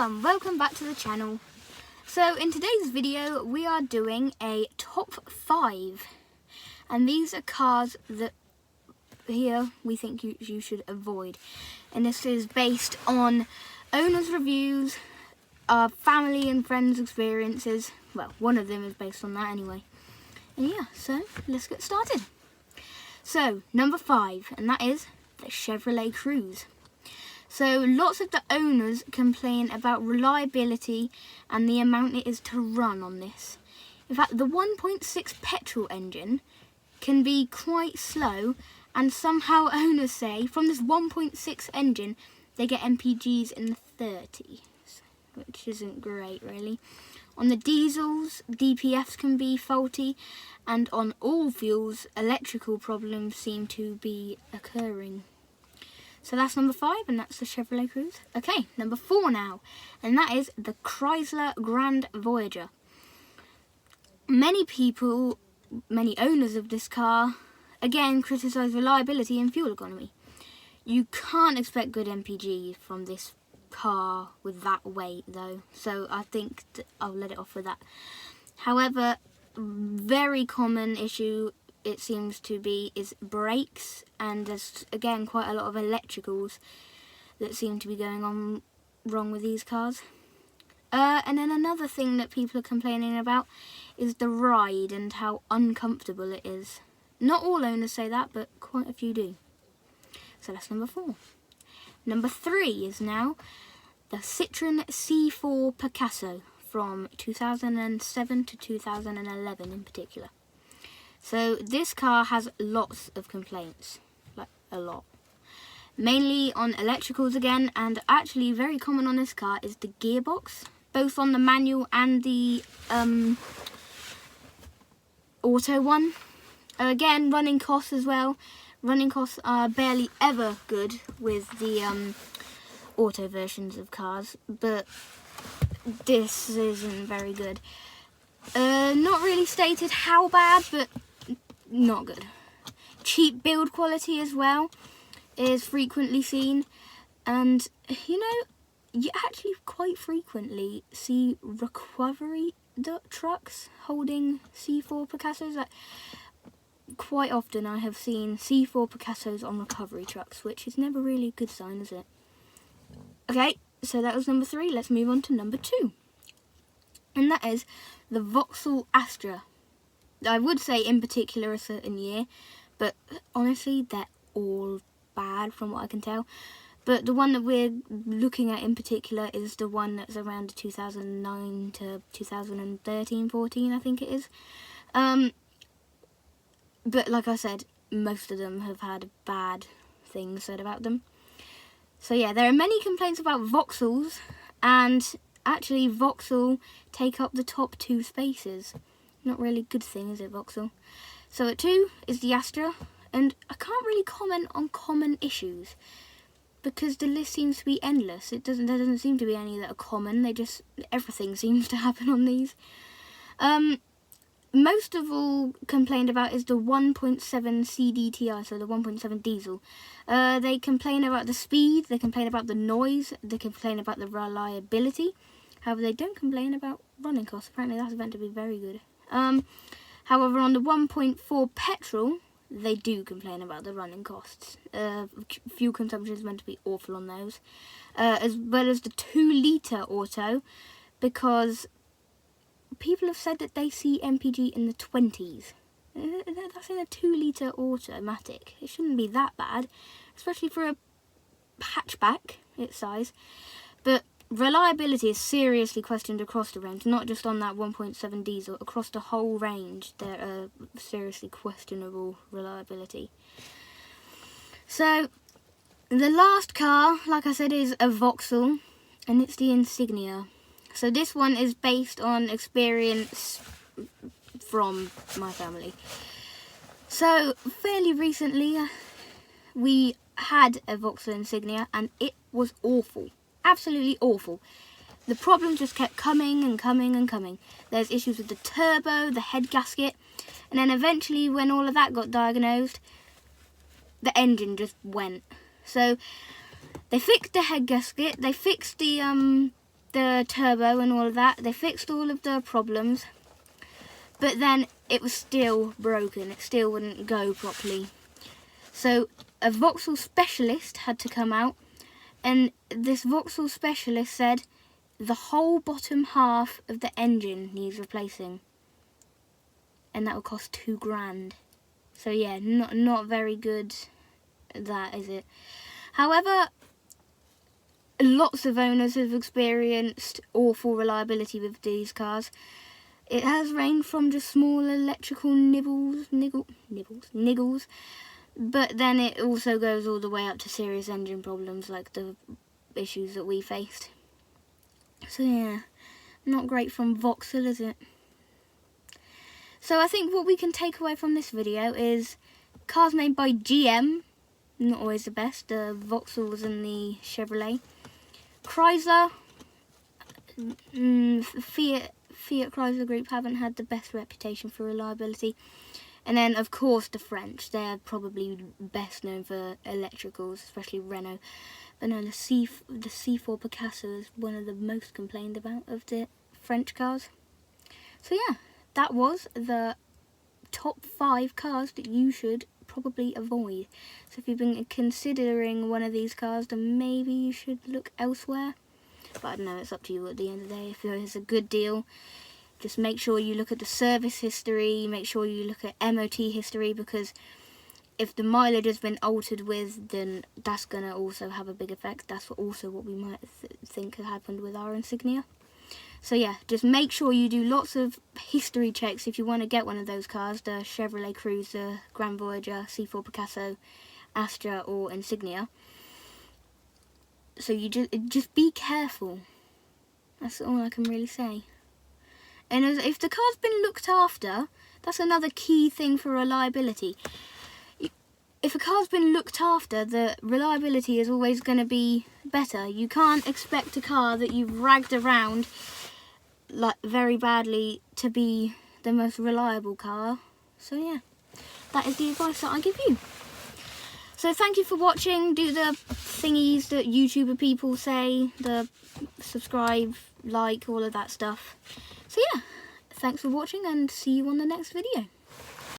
and welcome back to the channel. So in today's video we are doing a top 5, and these are cars that here we think you should avoid, and this is based on owners' reviews, family and friends' experiences. Well, one of them is based on that anyway. And yeah, so let's get started. So number 5, and that is the Chevrolet Cruze. So lots of the owners complain about reliability and the amount it is to run on this. In fact, the 1.6 petrol engine can be quite slow, and somehow owners say from this 1.6 engine they get MPGs in the 30s, which isn't great really. On the diesels, DPFs can be faulty, and on all fuels, electrical problems seem to be occurring. So that's number 5, and that's the Chevrolet Cruze. Okay, number 4 now, and that is the Chrysler Grand Voyager. Many owners of this car, again, criticise reliability and fuel economy. You can't expect good MPG from this car with that weight though, so I think I'll let it off with that. However, very common issue it seems to be is brakes, and there's again quite a lot of electricals that seem to be going on wrong with these cars. And then another thing that people are complaining about is the ride and how uncomfortable it is. Not all owners say that, but quite a few do. So that's number 4. Number 3 is now the Citroen C4 Picasso from 2007 to 2011 in particular. So this car has lots of complaints, like a lot. Mainly on electricals again, and actually very common on this car is the gearbox, both on the manual and the auto one. Again, running costs as well. Running costs are barely ever good with the auto versions of cars, but this isn't very good. Not really stated how bad, but not good. Cheap build quality as well is frequently seen, and you actually quite frequently see recovery trucks holding C4 Picassos. Like, quite often I have seen C4 Picassos on recovery trucks, which is never really a good sign, is it? Okay, so that was number 3. Let's move on to number 2, and that is the Vauxhall Astra. I would say in particular a certain year, but honestly they're all bad from what I can tell. But the one that we're looking at in particular is the one that's around 2009 to 2013-14, I think it is. But like I said, most of them have had bad things said about them. So yeah, there are many complaints about Vauxhalls, and actually Vauxhall take up the top 2 spaces. Not really a good thing, is it, Vauxhall? So at 2 is the Astra, and I can't really comment on common issues because the list seems to be endless. There doesn't seem to be any that are common. Everything seems to happen on these. Most of all complained about is the 1.7 CDTI, so the 1.7 diesel. They complain about the speed, they complain about the noise, they complain about the reliability. However, they don't complain about running costs. Apparently that's meant to be very good. However, on the 1.4 petrol, they do complain about the running costs. Fuel consumption is meant to be awful on those. As well as the 2-litre auto, because people have said that they see MPG in the 20s. That's in a 2-litre automatic. It shouldn't be that bad, especially for a hatchback its size. But reliability is seriously questioned across the range, not just on that 1.7 diesel. Across the whole range, there are seriously questionable reliability. So, the last car, like I said, is a Vauxhall, and it's the Insignia. So this one is based on experience from my family. So, fairly recently, we had a Vauxhall Insignia, and it was awful. Absolutely awful. The problem just kept coming and coming and coming. There's issues with the turbo, the head gasket, and then eventually when all of that got diagnosed, the engine just went. So they fixed the head gasket, they fixed the the turbo and all of that. They fixed all of the problems, but then it was still broken. It still wouldn't go properly. So a Vauxhall specialist had to come out, and this Vauxhall specialist said the whole bottom half of the engine needs replacing, and that would cost £2,000. So yeah, not very good, that is it. However, lots of owners have experienced awful reliability with these cars. It has ranged from just small electrical niggles, but then it also goes all the way up to serious engine problems like the issues that we faced. So yeah, not great from Vauxhall, is it? So I think what we can take away from this video is cars made by GM, not always the best, the Vauxhalls and the Chevrolet. Chrysler, Fiat Chrysler Group haven't had the best reputation for reliability. And then, of course, the French. They're probably best known for electricals, especially Renault. But no, the C4 Picasso is one of the most complained about of the French cars. So yeah, that was the top 5 cars that you should probably avoid. So if you've been considering one of these cars, then maybe you should look elsewhere. But I don't know, it's up to you at the end of the day. If it's a good deal, just make sure you look at the service history, make sure you look at MOT history, because if the mileage has been altered with, then that's going to also have a big effect. That's also what we might think had happened with our Insignia. So yeah, just make sure you do lots of history checks if you want to get one of those cars, the Chevrolet Cruze, the Grand Voyager, C4 Picasso, Astra or Insignia. So you just be careful. That's all I can really say. And if the car's been looked after, that's another key thing for reliability. If a car's been looked after, the reliability is always going to be better. You can't expect a car that you've ragged around like very badly to be the most reliable car. So yeah, that is the advice that I give you. So thank you for watching. Do the thingies that YouTuber people say, the subscribe, like, all of that stuff. So yeah, thanks for watching and see you on the next video.